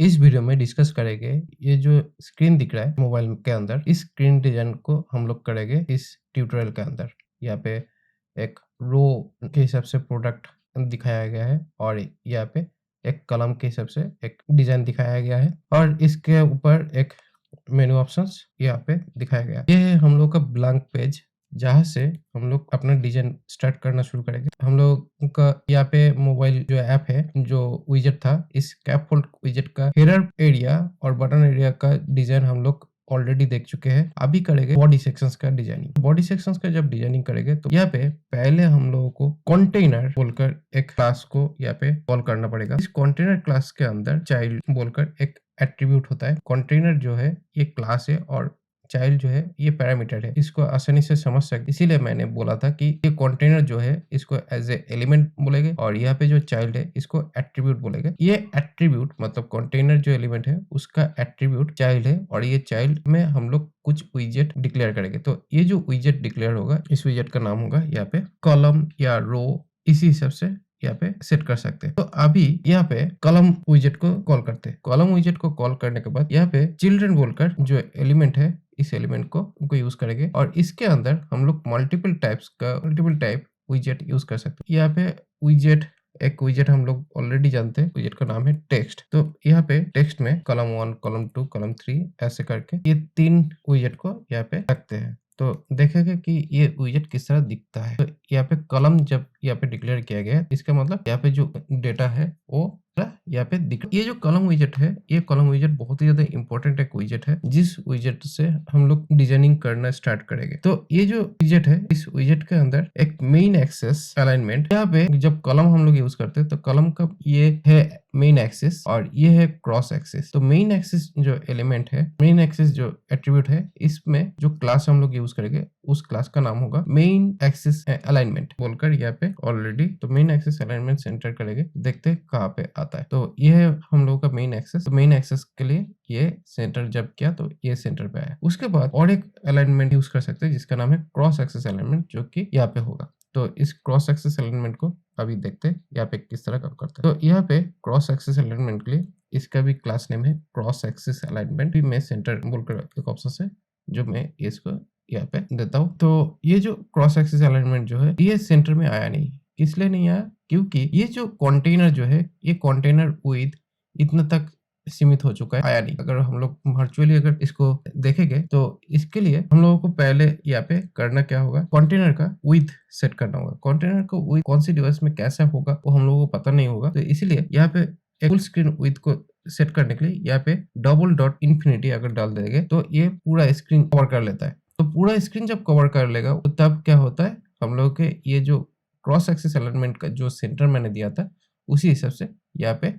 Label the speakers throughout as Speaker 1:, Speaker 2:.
Speaker 1: इस वीडियो में डिस्कस करेंगे ये जो स्क्रीन दिख रहा है मोबाइल के अंदर, इस स्क्रीन डिजाइन को हम लोग करेंगे इस ट्यूटोरियल के अंदर। यहाँ पे एक रो के हिसाब से प्रोडक्ट दिखाया गया है और यहाँ पे एक कलम के हिसाब से एक डिजाइन दिखाया गया है और इसके ऊपर एक मेनू ऑप्शंस यहाँ पे दिखाया गया है। ये है हम लोग का ब्लैंक पेज, जहाँ से हम लोग अपना डिजाइन स्टार्ट करना शुरू करेंगे। हम लोग का यहाँ पे मोबाइल जो ऐप है, जो विजेट था, इस कैपफोल्ड विजेट का हेडर एरिया और बटन एरिया का डिजाइन हम लोग ऑलरेडी देख चुके हैं। अभी करेंगे बॉडी सेक्शंस का डिजाइनिंग। बॉडी सेक्शंस का जब डिजाइनिंग करेंगे तो यहाँ पे पहले हम लोगों को कंटेनर बोलकर एक क्लास को यहाँ पे कॉल करना पड़ेगा। इस कंटेनर क्लास के अंदर चाइल्ड बोलकर एक एट्रीब्यूट होता है। कंटेनर जो है ये क्लास है और चाइल्ड जो है ये पैरामीटर है। इसको आसानी से समझ सकते, इसीलिए मैंने बोला था कि ये कंटेनर जो है इसको एज ए एलिमेंट बोलेंगे और यहाँ पे जो चाइल्ड है इसको एट्रीब्यूट बोलेंगे। ये एट्रीब्यूट मतलब कंटेनर जो एलिमेंट है उसका एट्रीब्यूट चाइल्ड है और ये चाइल्ड में हम लोग कुछ विजेट डिक्लेयर करेंगे। तो ये जो विजेट डिक्लेयर होगा, इस विजेट का नाम होगा यहाँ पे कॉलम या रो, इसी हिसाब से यहाँ पे सेट कर सकते हैं। तो अभी यहाँ पे कॉलम विजेट को कॉल करते हैं। कॉलम विजेट को कॉल करने के बाद यहाँ पे चिल्ड्रन बोलकर जो एलिमेंट है, इस एलिमेंट को यूज करेंगे और इसके अंदर हम लोग मल्टीपल टाइप विजेट यूज कर सकते हैं। यहाँ पे विजेट, एक विजेट हम लोग ऑलरेडी जानते हैं, विजेट का नाम है टेक्स्ट। तो यहाँ पे टेक्स्ट में कॉलम 1, कॉलम 2, कॉलम 3 ऐसे करके ये 3 विजेट को यहाँ पे रखते हैं। तो देखेंगे कि ये विजेट किस तरह दिखता है। तो यहाँ पे कॉलम जब यहाँ पे डिक्लेयर किया गया है, इसका मतलब यहाँ पे जो डेटा है वो यहाँ पे दिख। ये जो कॉलम विजेट है, ये कॉलम विजेट बहुत ही ज्यादा इंपॉर्टेंट एक विजेट है, जिस विजेट से हम लोग डिजाइनिंग करना स्टार्ट करेंगे। तो ये जो विजेट है, इस विजेट के अंदर एक मेन एक्सेस अलाइनमेंट, यहाँ पे जब कॉलम हम लोग यूज करते हैं तो कॉलम का ये है मेन एक्सिस और ये है क्रॉस एक्सिस। तो मेन एक्सिस जो एलिमेंट है, मेन एक्सिस जो एट्रीब्यूट है, इसमें जो क्लास हम लोग यूज करेंगे उस क्लास का नाम होगा मेन एक्सिस अलाइनमेंट बोलकर यहाँ पे ऑलरेडी। तो मेन एक्सिस अलाइनमेंट सेंटर करेंगे, देखते हैं कहाँ पे आता है। तो ये है हम लोगों का मेन एक्सिस। तो मेन एक्सिस के लिए ये सेंटर जब किया तो ये सेंटर पे आया। उसके बाद और एक अलाइनमेंट यूज कर सकते हैं जिसका नाम है क्रॉस एक्सिस अलाइनमेंट, जो कि यहाँ पे होगा। तो इस क्रॉस एक्सिस अलाइनमेंट को अभी देखते हैं यहाँ पे किस तरह काम करता है। तो यहाँ पे क्रॉस एक्सिस अलाइनमेंट के लिए इसका भी क्लास नेम है क्रॉस एक्सिस अलाइनमेंट। भी मैं सेंटर बोलकर एक ऑप्शन है जो मैं इसको यहाँ पे देता हूँ। तो ये जो क्रॉस एक्सिस अलाइनमेंट जो है ये सेंटर में आया नहीं। किस लिए नहीं आया? क्योंकि ये जो कंटेनर जो है, ये कंटेनर विद इतना तक सीमित हो चुका है, आया नहीं। अगर हम लोग वर्चुअली अगर इसको देखेंगे तो इसके लिए हम लोगों को पहले यहाँ पे करना क्या होगा, कंटेनर का विड्थ सेट करना होगा। कंटेनर को विड्थ कौन सी डिवाइस में कैसा होगा वो हम लोगों को पता नहीं होगा। तो इसीलिए यहाँ पे फुल स्क्रीन विड्थ को सेट करने के लिए यहाँ पे डबल डॉट इन्फिनिटी अगर डाल देंगे तो ये पूरा स्क्रीन कवर कर लेता है। तो पूरा स्क्रीन जब कवर कर लेगा तो तब क्या होता है, हम लोग के ये जो क्रॉस एक्सिस अलाइनमेंट का जो सेंटर मैंने दिया था उसी हिसाब से यहाँ पे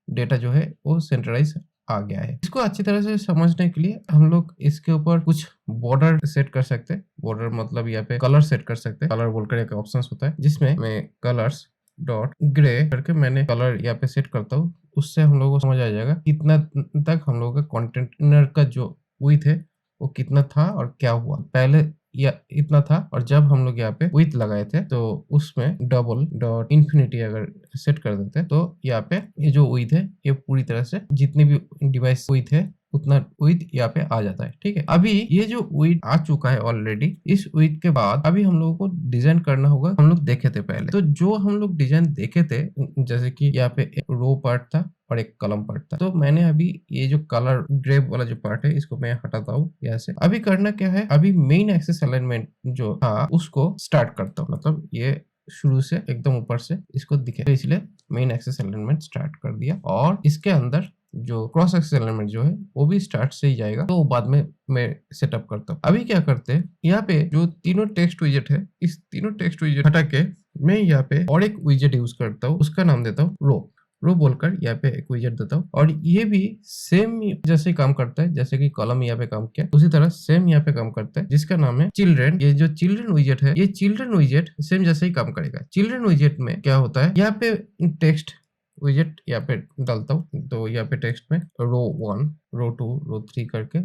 Speaker 1: डेटा जो है वो सेंट्रलाइज आ गया है। इसको अच्छी तरह से समझने के लिए हम लोग इसके ऊपर कुछ बॉर्डर सेट कर सकते हैं। बॉर्डर मतलब यहाँ पे कलर सेट कर सकते हैं। कलर बोलकर एक ऑप्शन होता है जिसमें मैं कलर्स डॉट ग्रे करके मैंने कलर यहाँ पे सेट करता हूँ। उससे हम लोगों को समझ आ जाएगा कितना तक हम लोगों का कंटेनर का जो विड्थ है वो कितना था और क्या हुआ। पहले या इतना था और जब हम लोग यहाँ पे विड्थ लगाए थे तो उसमें डबल डॉट इन्फिनिटी अगर सेट कर देते तो यहाँ पे ये जो विड्थ है ये पूरी तरह से जितनी भी डिवाइस विड्थ है उतना विड्थ यहाँ पे आ जाता है। ठीक है, अभी ये जो विड्थ आ चुका है ऑलरेडी, इस विड्थ के बाद अभी हम लोगों को डिजाइन करना होगा। हम लोग देखे थे पहले, तो जो हम लोग डिजाइन देखे थे, जैसे कि यहाँ पे एक रो पार्ट था और एक कॉलम पार्ट था। तो मैंने अभी ये जो कलर ग्रे वाला जो पार्ट है इसको मैं हटाता हूँ यहाँ से। अभी करना क्या है, अभी मेन एक्सिस अलाइनमेंट जो था उसको स्टार्ट करता हूँ, मतलब ये शुरू से एकदम ऊपर से इसको दिखे, तो इसलिए मेन एक्सिस अलाइनमेंट स्टार्ट कर दिया और इसके अंदर जो क्रॉस एक्सिस एलिमेंट जो है वो भी स्टार्ट से ही जाएगा, तो बाद में मैं सेटअप करता हूँ। अभी क्या करते हैं, यहाँ पे जो तीनों टेक्स्ट विजेट है, इस तीनों टेक्स्ट विजेट हटा के मैं यहाँ पे और एक विजेट यूज करता हूँ, उसका नाम देता हूँ रो बोलकर यहाँ पे एक विजेट देता हूँ। और ये भी सेम जैसे ही काम करता है जैसे कि कॉलम यहाँ पे काम किया, उसी तरह सेम यहाँ पे काम करता है जिसका नाम है चिल्ड्रन। ये जो चिल्ड्रन विजेट है, ये चिल्ड्रन विजेट सेम जैसे ही काम करेगा। चिल्ड्रन विजेट में क्या होता है, यहाँ पे टेक्स्ट विजेट यहाँ पे डालता हूँ, तो यहाँ पे टेक्स्ट में रो 1, रो 2, रो 3 करके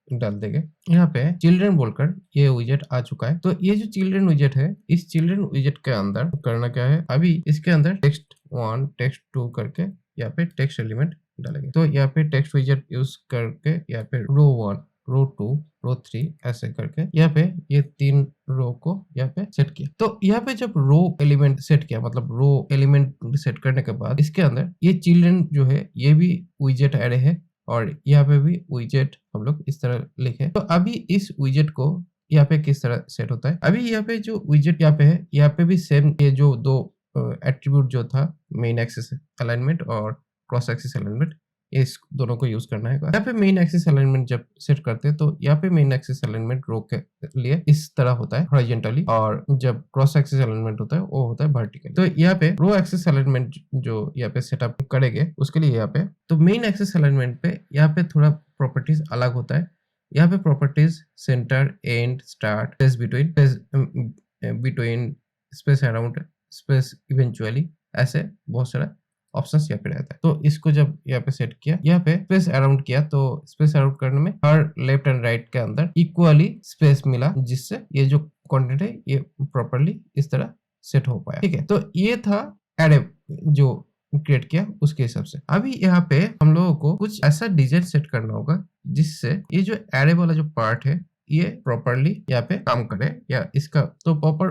Speaker 1: डाल देंगे। यहाँ पे चिल्ड्रन बोलकर ये विजेट आ चुका है। तो ये जो चिल्ड्रन विजेट है, इस चिल्ड्रन विजेट के अंदर करना क्या है, अभी इसके अंदर टेक्स्ट 1, टेक्स्ट 2 करके यहाँ पे टेक्स्ट एलिमेंट डालेंगे। तो यहाँ पे टेक्स्ट विजेट यूज करके यहाँ पे रो 1, रो 2, रो 3 ऐसे करके यहाँ पे ये 3 रो को यहाँ पे सेट किया। तो यहाँ पे जब रो एलिमेंट सेट किया, मतलब रो एलिमेंट सेट करने के बाद इसके अंदर ये चिल्ड्रन जो है ये भी विजेट एरे है और यहाँ पे भी विजेट हम लोग इस तरह लिखे। तो अभी इस विजेट को यहाँ पे किस तरह सेट होता है, अभी यहाँ पे जो विजेट यहाँ पे है यहाँ पे भी सेम ये जो दो एट्रीब्यूट जो था मेन एक्सिस अलाइनमेंट और क्रॉस एक्सिस अलाइनमेंट, इस दोनों को यूज करना है। यहाँ पे मेन एक्सिस अलाइनमेंट जब सेट करते हैं तो यहाँ पे मेन एक्सिस अलाइनमेंट रो के लिए इस तरह होता है हॉरिजॉन्टली, और जब क्रॉस एक्सिस अलाइनमेंट होता है वो होता है वर्टिकल। तो यहाँ पे रो एक्सिस अलाइनमेंट जो यहाँ पे सेटअप करेंगे उसके लिए यहाँ पे तो मेन एक्सिस अलाइनमेंट पे यहाँ पे थोड़ा प्रॉपर्टीज अलग होता है। यहाँ पे properties centre, and, start, space between, space around, space eventually, ऐसे बहुत सारा ऑप्शंस यहाँ पे रहता है। तो इसको जब यहाँ पे सेट किया, यहाँ पे स्पेस अराउंड किया, तो स्पेस अराउंड करने में हर लेफ्ट एंड राइट के अंदर इक्वली स्पेस मिला, जिससे ये जो कंटेंट है ये प्रॉपर्ली इस तरह सेट हो पाया। ठीक है, तो ये था एरे जो क्रिएट किया उसके हिसाब से। अभी यहाँ पे हम लोगों को कुछ ऐसा डिजाइन सेट करना होगा जिससे ये जो एरे वाला जो पार्ट है ये प्रॉपरली यहाँ पे काम करे, या इसका तो प्रॉपर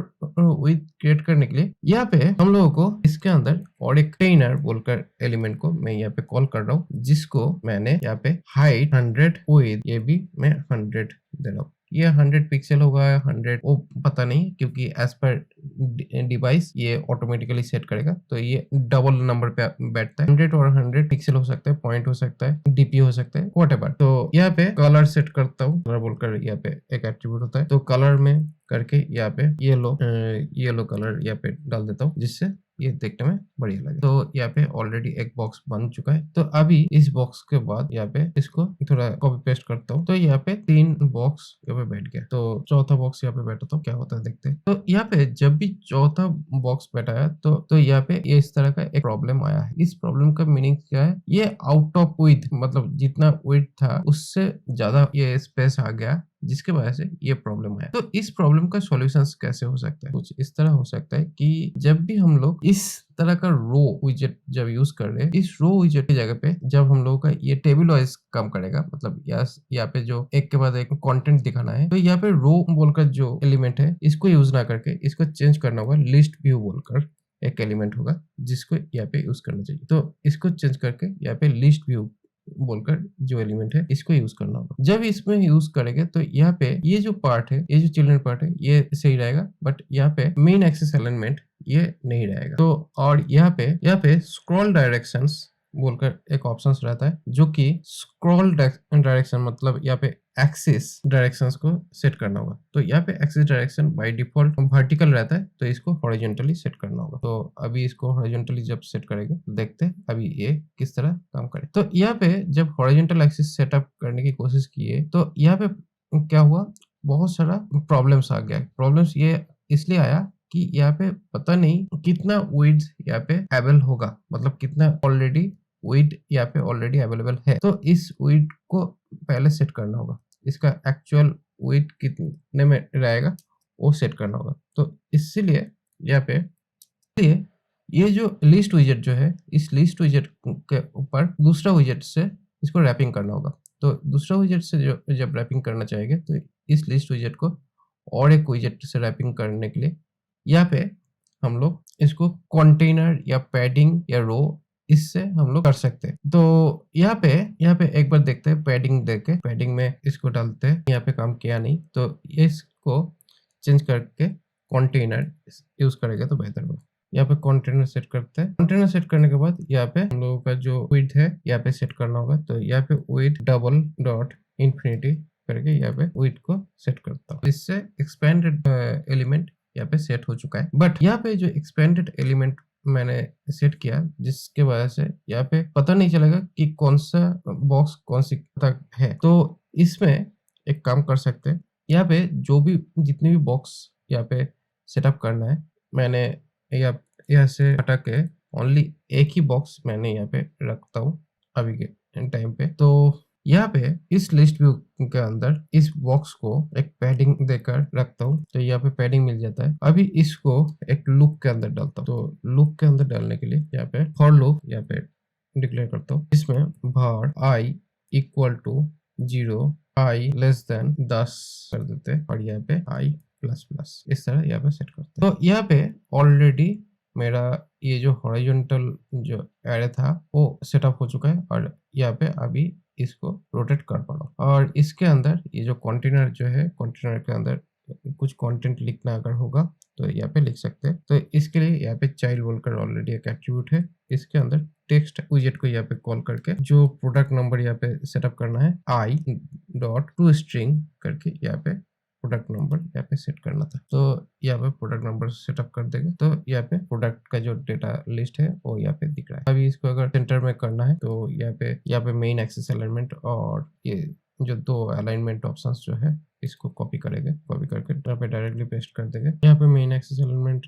Speaker 1: विथ क्रिएट करने के लिए यहाँ पे हम लोगों को इसके अंदर और एक कंटेनर बोलकर एलिमेंट को मैं यहाँ पे कॉल कर रहा हूँ, जिसको मैंने यहाँ पे हाइट 100 विड्थ ये भी मैं 100 दे रहा हूँ। ये 100 पिक्सल होगा 100 वो पता नहीं, क्योंकि एज पर डिवाइस ये ऑटोमेटिकली सेट करेगा, तो ये डबल नंबर पे बैठता है। 100 और 100 पिक्सल हो सकता है, पॉइंट हो सकता है, डीपी हो सकता है, व्हाटएवर। तो यहाँ पे कलर सेट करता हूँ, कलर बोलकर यहाँ पे एक एट्रीब्यूट होता है, तो कलर में करके यहाँ पे येलो कलर यहाँ पे डाल देता हूँ, जिससे ये देखने में बढ़िया लगे। तो यहाँ पे ऑलरेडी एक बॉक्स बन चुका है। तो अभी इस बॉक्स के बाद यहाँ पे इसको थोड़ा कॉपी पेस्ट करता हूँ, तो यहाँ पे 3 बॉक्स यहाँ पे बैठ गया। तो चौथा बॉक्स यहाँ पे बैठा, तो क्या होता है देखते हैं। तो यहाँ पे जब भी चौथा बॉक्स बैठा है तो यहाँ पे ये इस तरह का एक प्रॉब्लम आया है। इस प्रॉब्लम का मीनिंग क्या है, ये आउट ऑफ विड्थ, मतलब जितना विड्थ था उससे ज्यादा ये स्पेस आ गया, जिसके वजह से ये प्रॉब्लम आया। तो इस प्रॉब्लम का सॉल्यूशन कैसे हो सकता है, कुछ इस तरह हो सकता है कि जब भी हम लोग इस तरह का रो विजेट जब यूज कर रहे हैं, इस रो विजेट की जगह पे जब हम लोगों का ये टेबल वाइज काम करेगा, मतलब यहाँ पे जो एक के बाद एक कंटेंट दिखाना है, तो यहाँ पे रो बोलकर जो एलिमेंट है इसको यूज ना करके इसको चेंज करना होगा, लिस्ट व्यू बोलकर एक एलिमेंट होगा जिसको यहाँ पे यूज करना चाहिए। तो इसको चेंज करके यहाँ पे लिस्ट व्यू बोलकर जो एलिमेंट है इसको यूज करना होगा। जब इसमें यूज करेंगे तो यहाँ पे ये जो पार्ट है, ये जो चिल्ड्रन पार्ट है, ये सही रहेगा, बट यहाँ पे मेन एक्सिस एलिमेंट ये नहीं रहेगा। तो और यहाँ पे स्क्रॉल डायरेक्शंस बोलकर एक ऑप्शन रहता है, जो कि स्क्रॉल डायरेक्शन मतलब यहाँ पे एक्सिस डायरेक्शंस को सेट करना होगा। तो यहाँ पे axis direction by default vertical रहता है, तो इसको हॉरिजॉन्टली सेट करना होगा। तो अभी इसको हॉरिजॉन्टली जब सेट करेंगे तो देखते हैं अभी ये किस तरह काम करे। तो यहाँ पे जब हॉरिजॉन्टल एक्सिस सेटअप करने की कोशिश किए तो यहाँ पे क्या हुआ, बहुत सारा प्रॉब्लम्स आ गया। प्रॉब्लम्स ये इसलिए आया कि यहाँ पे पता नहीं कितना विड्थ यहाँ पे अवेलेबल होगा, मतलब कितना ऑलरेडी विड्थ यहाँ पे ऑलरेडी अवेलेबल है। तो इस विड्थ को पहले सेट करना होगा, इसका एक्चुअल विड्थ कितने में रहेगा वो सेट करना होगा। तो इसीलिए यहाँ पे ये जो लिस्ट विजेट जो है, इस लिस्ट विजेट के ऊपर दूसरा विजेट से इसको रैपिंग करना होगा। तो दूसरा विजेट से जो जब रैपिंग करना चाहेंगे तो इस लिस्ट विजेट को और एक विजेट से रैपिंग करने के लिए यहाँ पे हम लोग इसको कंटेनर या पैडिंग या रो इससे हम लोग कर सकते हैं। तो यहाँ पे एक बार देखते हैं, पैडिंग देके पैडिंग में इसको डालते हैं। यहाँ पे काम किया नहीं, तो इसको चेंज करके कंटेनर यूज करेगा तो बेहतर होगा। यहाँ पे कंटेनर सेट करते हैं। कंटेनर सेट करने के बाद यहाँ पे हम लोगों का जो विड्थ है यहाँ पे सेट करना होगा। तो यहाँ पे विड्थ डबल डॉट इंफिनिटी करके यहाँ पे विड्थ को सेट करता हूँ। इससे एक्सपेंडेड एलिमेंट यहाँ पे सेट हो चुका है। बट यहाँ पे जो एक्सपेंडेड एलिमेंट मैंने सेट किया, जिसके वजह से यहाँ पे पता नहीं चलेगा कि कौन सा बॉक्स कौन सी तक है। तो इसमें एक काम कर सकते हैं, यहाँ पे जो भी जितने भी बॉक्स यहाँ पे सेटअप करना है, मैंने यहाँ से हटा के ओनली एक ही बॉक्स मैंने यहाँ पे रखता हूँ अभी के टाइम पे। तो यहाँ पे इस लिस्ट व्यू के अंदर इस बॉक्स को एक पैडिंग देकर रखता हूँ, तो यहाँ पे पैडिंग मिल जाता है। अभी इसको एक लूप के अंदर डालता हूँ। तो लूप के अंदर डालने के लिए यहाँ पे फॉर लूप यहाँ पे डिक्लेयर करता हूँ जिसमें var I equal to 0, I less than 10 कर देते हैं और यहाँ पे I प्लस प्लस इस तरह यहाँ पे सेट करते हैं। तो यहाँ पे ऑलरेडी मेरा ये जो हॉरिजॉन्टल जो एरे था वो सेटअप हो चुका है और यहाँ पे अभी इसको रोटेट कर पा रहा हूँ। और इसके अंदर ये जो कंटेनर जो है, कंटेनर के अंदर कुछ कंटेंट लिखना अगर होगा तो यहाँ पे लिख सकते हैं। तो इसके लिए यहाँ पे चाइल्ड बोलकर ऑलरेडी एक एट्रीब्यूट है, इसके अंदर टेक्स्ट विजेट को यहाँ पे कॉल करके जो प्रोडक्ट नंबर यहाँ पे सेटअप करना है आई डॉट टू स्ट्रिंग करके यहाँ पे प्रोडक्ट नंबर यहाँ पे सेट करना था। तो यहाँ पे प्रोडक्ट नंबर सेटअप कर देंगे तो यहाँ पे प्रोडक्ट का जो डेटा लिस्ट है वो यहाँ पे दिख रहा है। अभी इसको अगर सेंटर में करना है तो यहाँ पे मेन एक्सेस अलाइनमेंट और ये जो दो अलाइनमेंट ऑप्शंस जो है इसको कॉपी करेंगे, कॉपी करके यहाँ पे डायरेक्टली पेस्ट कर देंगे। यहाँ पे मेन एक्सेस एलिमेंट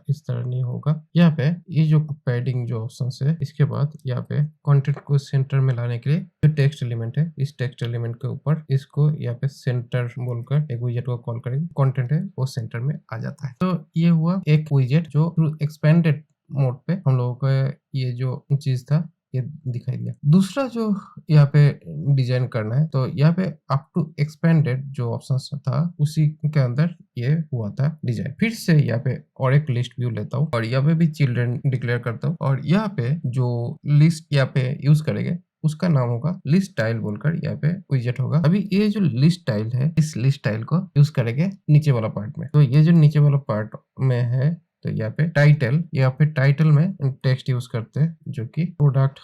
Speaker 1: इस तरह नहीं होगा। यहाँ पे ये जो पैडिंग जो ऑप्शन है इसके बाद यहाँ पे कंटेंट को सेंटर में लाने के लिए जो टेक्स्ट एलिमेंट है इस टेक्स्ट एलिमेंट के ऊपर इसको यहाँ पे सेंटर बोलकर एक विजेट को कॉल करेंगे, कंटेंट है वो सेंटर में आ जाता है। तो ये हुआ एक विजेट जो थ्रू एक्सपेंडेड मोड पे हम लोगों का ये जो चीज था ये दिखाई दिया। दूसरा जो यहाँ पे डिजाइन करना है तो यहाँ पे अप टू एक्सपेंडेड जो ऑप्शन था उसी के अंदर ये हुआ था डिजाइन। फिर से यहाँ पे और एक लिस्ट व्यू लेता हूँ और यहाँ पे भी चिल्ड्रन डिक्लेयर करता हूँ और यहाँ पे जो लिस्ट यहाँ पे यूज करेंगे उसका नाम होगा लिस्ट टाइल बोलकर यहाँ पे विजेट होगा। अभी ये जो लिस्ट टाइल है इस लिस्ट टाइल को यूज करेंगे नीचे वाला पार्ट में। तो ये जो नीचे वाला पार्ट में है तो यहाँ पे टाइटल, यहाँ पे टाइटल में टेक्स्ट यूज करते हैं जो कि प्रोडक्ट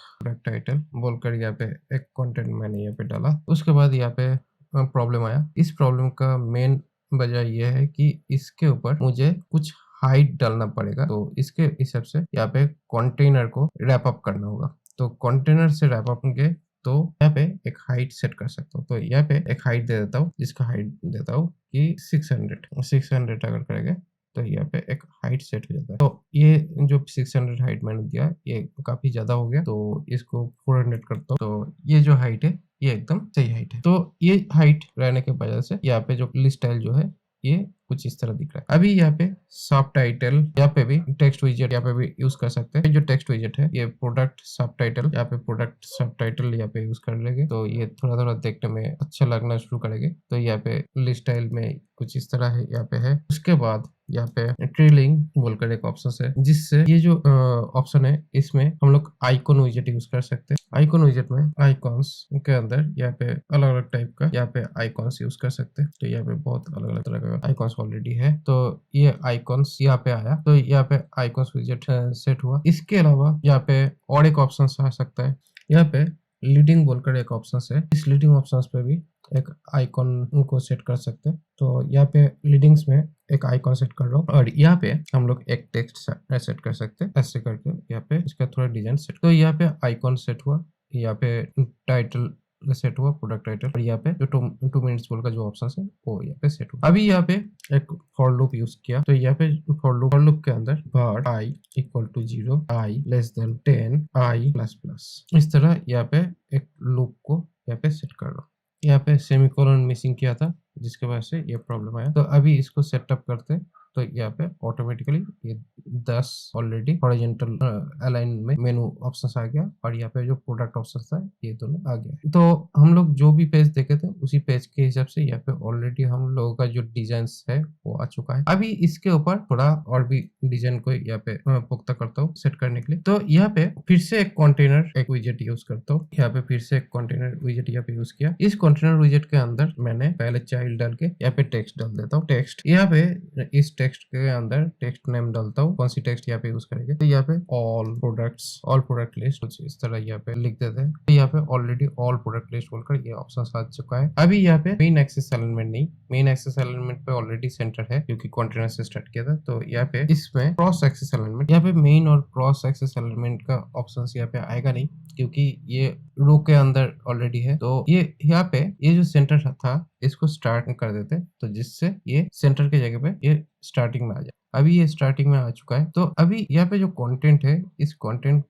Speaker 1: टाइटल बोलकर यहाँ पे एक कंटेंट मैंने यहाँ पे डाला। उसके बाद यहाँ पे प्रॉब्लम आया। इस प्रॉब्लम का मेन वजह यह है कि इसके ऊपर मुझे कुछ हाइट डालना पड़ेगा। तो इसके हिसाब से यहाँ पे कंटेनर को रैप अप करना होगा। तो कंटेनर से रैप अप होंगे तो यहाँ पे एक हाइट सेट कर सकता हूँ। तो यहाँ पे एक हाइट दे देता हूँ जिसका हाइट देता हूँ कि 600 अगर करेंगे तो यहाँ पे एक हाइट सेट हो जाता है। तो ये जो 600 हाइट मैंने दिया ये काफी ज्यादा हो गया तो इसको 400 करता हूँ। तो ये जो हाइट है ये एकदम सही हाइट है। तो ये हाइट रहने के वजह से यहाँ पे जो लिस्ट स्टाइल जो है ये कुछ इस तरह दिख रहा है। अभी यहाँ पे सब टाइटल यहाँ पे भी टेक्स्ट विजेट यहाँ पे भी यूज कर सकते हैं। जो टेक्स्ट विजेट है ये प्रोडक्ट सब टाइटल, यहाँ पे प्रोडक्ट सब टाइटल यहाँ पे यूज कर लेंगे तो ये थोड़ा थोड़ा देखने में अच्छा लगना शुरू करेंगे। तो यहाँ पे लिस्ट स्टाइल में कुछ इस तरह है यहाँ पे है। उसके बाद यहाँ पे ट्रेलिंग बोलकर एक ऑप्शन है जिससे ये जो ऑप्शन है इसमें हम लोग आइकॉन विजेट यूज कर सकते हैं। आइकॉन विजेट में आइकॉन्स के अंदर यहाँ पे अलग अलग टाइप का यहाँ पे आइकॉन्स यूज कर सकते हैं। तो यहाँ पे बहुत अलग अलग तरह का आइकॉन्स ऑलरेडी है। तो ये आइकॉन्स यहाँ पे आया तो यहाँ पे आइकॉन्स विजेट सेट हुआ। इसके अलावा यहाँ पे और एक ऑप्शन आ सकता है। यहाँ पे लीडिंग बोलकर एक ऑप्शन है। इस लीडिंग ऑप्शन पे भी एक आइकॉन को सेट कर सकते हैं। तो यहाँ पे लीडिंग्स में एक आइकॉन सेट कर रहा हूँ और यहाँ पे हम लोग एक टेक्स्ट सेट कर सकते हैं। ऐसे करके यहाँ पे इसका थोड़ा डिजाइन सेट। तो यहाँ पे आइकॉन सेट हुआ, यहाँ पे टाइटल सेट हुआ प्रोडक्ट टाइटल और यहाँ पे जो 2 मिनट्स बोल का जो ऑप्शन है वो यहाँ पे सेट हुआ। अभी यहाँ पे एक फॉर लूप यूज किया तो यहाँ पे फॉर लूप के अंदर var I equal to 0, I less than 10, I plus plus इस तरह यहाँ पे एक लूप को यहाँ पे सेट कर रहा हूँ। यहाँ पे सेमीकोलन मिसिंग किया था जिसके वजह से ये प्रॉब्लम आया। तो अभी इसको सेटअप करते हैं तो यहाँ पे ऑटोमेटिकली ये 10 ऑलरेडी हॉरिजॉन्टल अलाइन में मेनू ऑप्शन आ गया और यहाँ पे जो प्रोडक्ट ऑप्शन था ये दोनों आ गया। तो हम लोग जो भी पेज देखे थे उसी पेज के हिसाब से यहाँ पे ऑलरेडी हम लोगों का जो डिजाइन है वो आ चुका है। अभी इसके ऊपर थोड़ा और भी डिजाइन को यहाँ पे पुख्ता करता हूँ सेट करने के लिए। तो यहाँ पे फिर से एक कंटेनर एक विजेट यूज करता हूँ। यहाँ पे फिर से एक कंटेनर विजेट यहाँ पे यूज किया। इस कंटेनर विजेट के अंदर मैंने पहले चाइल्ड डाल के यहाँ पे टेक्स्ट डाल देता हूँ। टेक्स्ट यहाँ पे इस टेक्स्ट के अंदर टेक्स्ट नेम डालता हूँ। कौन सी टेक्स्ट यहाँ पे यूज करेंगे तो यहाँ पे ऑल प्रोडक्ट लिस्ट कुछ इस तरह यहाँ पे लिख देते हैं। तो यहाँ पे ऑलरेडी ऑल प्रोडक्ट लिस्ट बोलकर ये ऑप्शन आ चुका है। अभी यहाँ पे मेन एक्सेस एलिमेंट नहीं, मेन एक्सेस एलिमेंट पे ऑलरेडी सेंटर है क्योंकि कंटेनर से स्टार्ट किया था। तो यहाँ पे इसमें क्रॉस एक्सेस एलिमेंट, यहाँ पे मेन और क्रॉस एक्सेस एलिमेंट का ऑप्शन यहाँ पे आएगा नहीं क्योंकि ये रो के अंदर ऑलरेडी है। तो ये यहाँ पे ये जो सेंटर था इसको स्टार्ट कर देते तो जिससे ये सेंटर के जगह पे ये स्टार्टिंग में आ जाए। अभी ये स्टार्टिंग में आ चुका है। तो अभी यहाँ पे जो कंटेंट है इस कंटेंट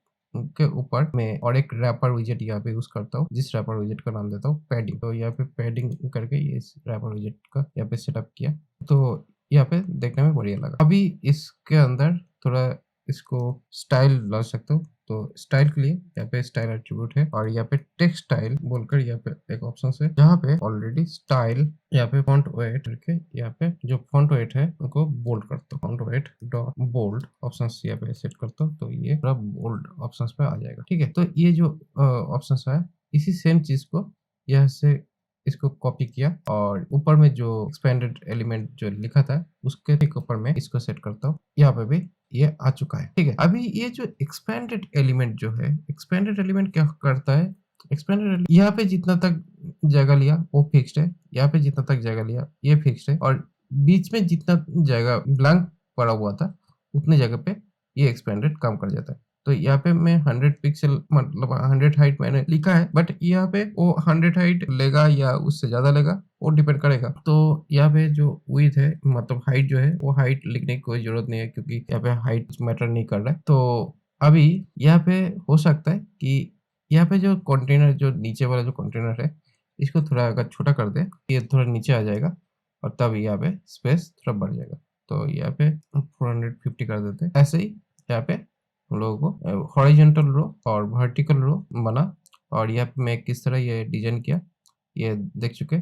Speaker 1: के ऊपर मैं और एक रैपर विजेट यहाँ पे यूज करता हूँ जिस रैपर विजेट का नाम देता हूँ पैडिंग। तो यहाँ पे पैडिंग करके ये इस रैपर विजेट का यहाँ पे सेटअप किया तो यहाँ पे देखने में बढ़िया लगा। अभी इसके अंदर थोड़ा इसको स्टाइल ला सकते हो। तो स्टाइल के लिए यहाँ पे स्टाइल एट्रीब्यूट है और यहाँ पे टेक्स्ट स्टाइल बोलकर यहाँ पे एक ऑप्शन है जहाँ पे ऑलरेडी स्टाइल यहाँ पे फॉन्ट वेट करके यहाँ पे जो फॉन्ट वेट है उनको बोल्ड करता हूँ। Font weight dot bold option यहाँ पे सेट करता हूँ तो ये पूरा बोल्ड ऑप्शन पे आ जाएगा। ठीक है, तो ये जो ऑप्शन है इसी सेम चीज को यहाँ से इसको कॉपी किया और ऊपर में जो एक्सपेंडेड एलिमेंट जो लिखा था उसके ठीक ऊपर में इसको सेट करता हूँ। यहाँ पे भी ये आ चुका है। ठीक है, अभी ये जो एक्सपेंडेड एलिमेंट जो है, एक्सपेंडेड एलिमेंट क्या करता है, एक्सपेंडेड यहाँ पे जितना तक जगह लिया वो फिक्स्ड है, यहाँ पे जितना तक जगह लिया ये फिक्स्ड है और बीच में जितना जगह ब्लैंक पड़ा हुआ था उतने जगह पे ये एक्सपेंडेड काम कर जाता है। तो यहाँ पे मैं 100 पिक्सल मतलब 100 हाइट मैंने लिखा है, बट यहाँ पे वो 100 हाइट लेगा या उससे ज्यादा लेगा वो डिपेंड करेगा। तो यहाँ पे जो विड्थ है मतलब हाइट जो है वो हाइट लिखने की कोई जरूरत नहीं है क्योंकि यहाँ पे हाइट मैटर नहीं कर रहा है। तो अभी यहाँ पे हो सकता है कि यहाँ पे जो कंटेनर जो नीचे वाला जो कंटेनर है इसको थोड़ा अगर छोटा कर दे ये थोड़ा नीचे आ जाएगा और तब यहाँ पे स्पेस थोड़ा बढ़ जाएगा। तो यहाँ पे 450 कर देते हैं। ऐसे ही यहाँ पे हम लोगों को हॉरिजॉन्टल रो और वर्टिकल रो बना और यहाँ पे मैं किस तरह ये डिजाइन किया ये देख चुके।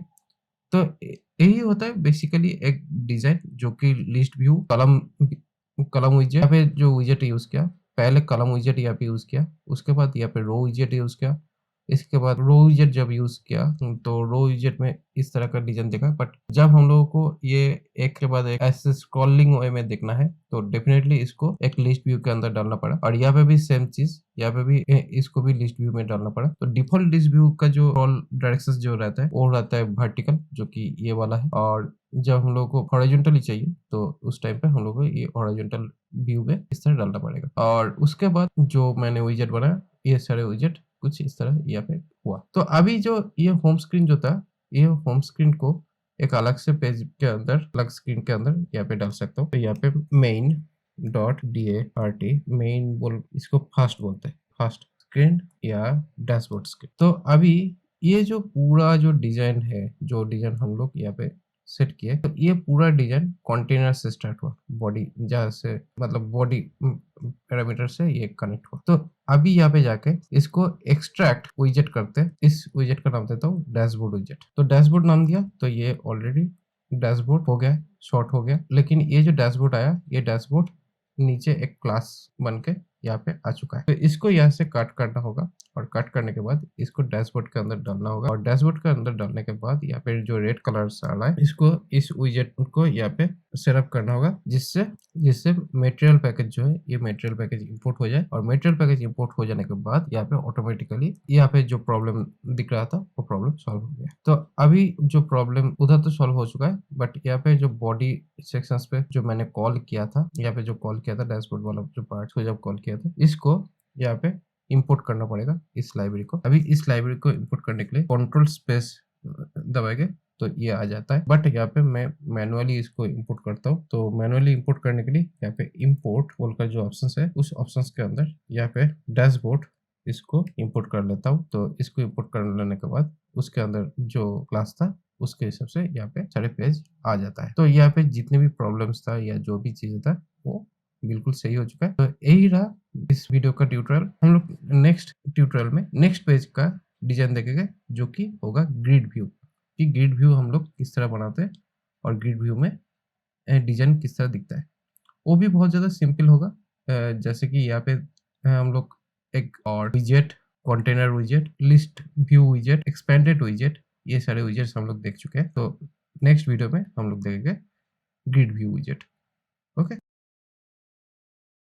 Speaker 1: तो यही होता है बेसिकली एक डिजाइन जो कि लिस्ट व्यू कलम विजेट यहाँ पे जो विजेट यूज किया, पहले कलम विजेट यहाँ पे यूज किया, उसके बाद यहाँ पे रो विजेट यूज किया, इसके बाद रो विजेट जब यूज किया तो रो विजेट में इस तरह का डिजाइन देखा। बट जब हम लोगों को ये एक के बाद एक ऐसे स्क्रॉलिंग वे में देखना है तो डेफिनेटली इसको एक लिस्ट व्यू के अंदर डालना पड़ा और यहाँ पे भी सेम चीज, यहाँ पे भी इसको भी लिस्ट व्यू में डालना पड़ा। तो डिफॉल्ट लिस्ट व्यू का जो ऑल डायरेक्शन जो रहता है वो रहता है वर्टिकल जो कि ये वाला है और जब हम लोग को हॉरिजॉन्टली चाहिए तो उस टाइम पे हम लोग को ये हॉरिजॉन्टल व्यू में इस तरह डालना पड़ेगा। और उसके बाद जो मैंने विजेट बनाया ये सारे विजेट कुछ इस तरह यहाँ पे हुआ। तो अभी जो ये होम स्क्रीन जो था ये होम स्क्रीन को एक अलग से पेज के अंदर अलग स्क्रीन के अंदर यहाँ पे डाल सकता हूँ। तो यहाँ पे मेन डॉट DART मेन बोल इसको फास्ट बोलते हैं, फास्ट स्क्रीन या डैशबोर्ड स्क्रीन। तो अभी ये जो पूरा जो डिजाइन है जो डिजाइन हम लोग यहाँ पे सेट किए तो ये पूरा डिजाइन कंटेनर से स्टार्ट हुआ, बॉडी जहाँ से मतलब बॉडी पैरामीटर से ये कनेक्ट हुआ। तो अभी यहाँ पे जाके इसको एक्सट्रैक्ट विजेट करते हैं। इस विजेट का नाम देता हूँ डैशबोर्ड विजेट। तो डैशबोर्ड नाम दिया तो ये ऑलरेडी डैशबोर्ड हो गया, शॉर्ट हो गया। लेकिन ये जो डैशबोर्ड आया ये डैशबोर्ड नीचे एक क्लास बन के यहाँ पे आ चुका है। तो इसको यहाँ से कट करना होगा और कट करने के बाद इसको डैशबोर्ड के अंदर डालना होगा और डैशबोर्ड के अंदर डालने के बाद यहाँ पे जो रेड कलर से आ रहा है इसको इस विजेट को यहाँ पे सेटअप करना होगा जिससे जिससे मटेरियल पैकेज जो है ये मटेरियल पैकेज इंपोर्ट हो जाए और मटेरियल पैकेज इंपोर्ट हो जाने के बाद यहाँ पे ऑटोमेटिकली यहाँ पे जो प्रॉब्लम दिख रहा था वो प्रॉब्लम सॉल्व हो गया। तो अभी जो प्रॉब्लम उधर तो सॉल्व हो चुका है बट यहाँ पे जो बॉडी सेक्शंस पे जो मैंने कॉल किया था, यहाँ पे जो कॉल किया था डैशबोर्ड वाला जो पार्ट को जब कॉल किया था इसको यहाँ पे इंपोर्ट करना पड़ेगा इस लाइब्रेरी को। अभी इस लाइब्रेरी को इंपोर्ट करने के लिए कंट्रोल स्पेस दबाएंगे तो ये आ जाता है। बट यहाँ पे मैं मैनुअली इसको इंपोर्ट करता हूँ। तो मैनुअली इंपोर्ट करने के लिए यहाँ पे इंपोर्ट बोलकर जो ऑप्शन है उस ऑप्शन के अंदर यहाँ पे डैशबोर्ड इसको इंपोर्ट कर लेता हूँ। तो इसको इंपोर्ट कर लेने के बाद उसके अंदर जो क्लास था उसके हिसाब से यहाँ पे सारे पेज आ जाता है। तो यहाँ पे जितने भी प्रॉब्लम्स था या जो भी चीज था वो बिल्कुल सही हो चुका है। तो यही रहा इस वीडियो का ट्यूटोरियल। हम लोग नेक्स्ट ट्यूटोरियल में नेक्स्ट पेज का डिजाइन देखेंगे जो कि होगा ग्रिड व्यू, कि ग्रिड व्यू हम लोग किस तरह बनाते हैं और ग्रिड व्यू में डिजाइन किस तरह दिखता है। वो भी बहुत ज्यादा सिंपल होगा। जैसे कि यहाँ पे हम लोग एक और विजेट, कंटेनर विजेट, लिस्ट व्यू विजेट, एक्सपेंडेड विजेट, ये सारे विजेट्स हम लोग देख चुके हैं। तो नेक्स्ट वीडियो में हम लोग देखेंगे ग्रिड व्यू विजेट।